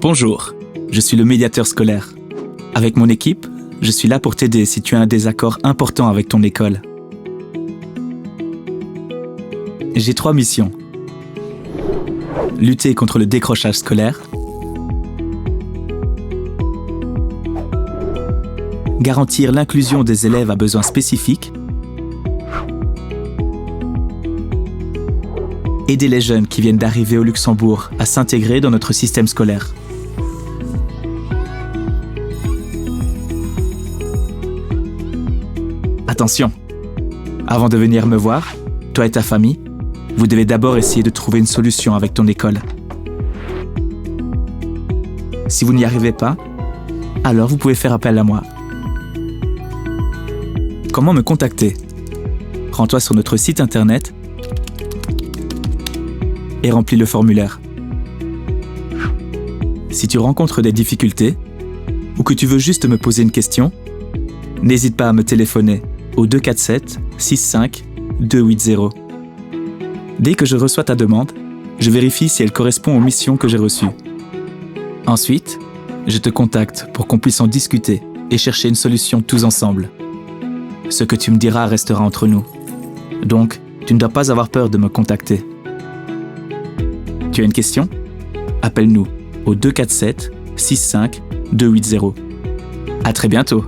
Bonjour, je suis le médiateur scolaire. Avec mon équipe, je suis là pour t'aider si tu as un désaccord important avec ton école. J'ai 3 missions. Lutter contre le décrochage scolaire, garantir l'inclusion des élèves à besoins spécifiques, aider les jeunes qui viennent d'arriver au Luxembourg à s'intégrer dans notre système scolaire. Attention, avant de venir me voir, toi et ta famille, vous devez d'abord essayer de trouver une solution avec ton école. Si vous n'y arrivez pas, alors vous pouvez faire appel à moi. Comment me contacter? Rends-toi sur notre site internet et remplis le formulaire. Si tu rencontres des difficultés ou que tu veux juste me poser une question, n'hésite pas à me téléphoner au 247 65 280. Dès que je reçois ta demande, je vérifie si elle correspond aux missions que j'ai reçues. Ensuite, je te contacte pour qu'on puisse en discuter et chercher une solution tous ensemble. Ce que tu me diras restera entre nous. Donc, tu ne dois pas avoir peur de me contacter. Tu as une question? Appelle-nous au 247 65 280. À très bientôt.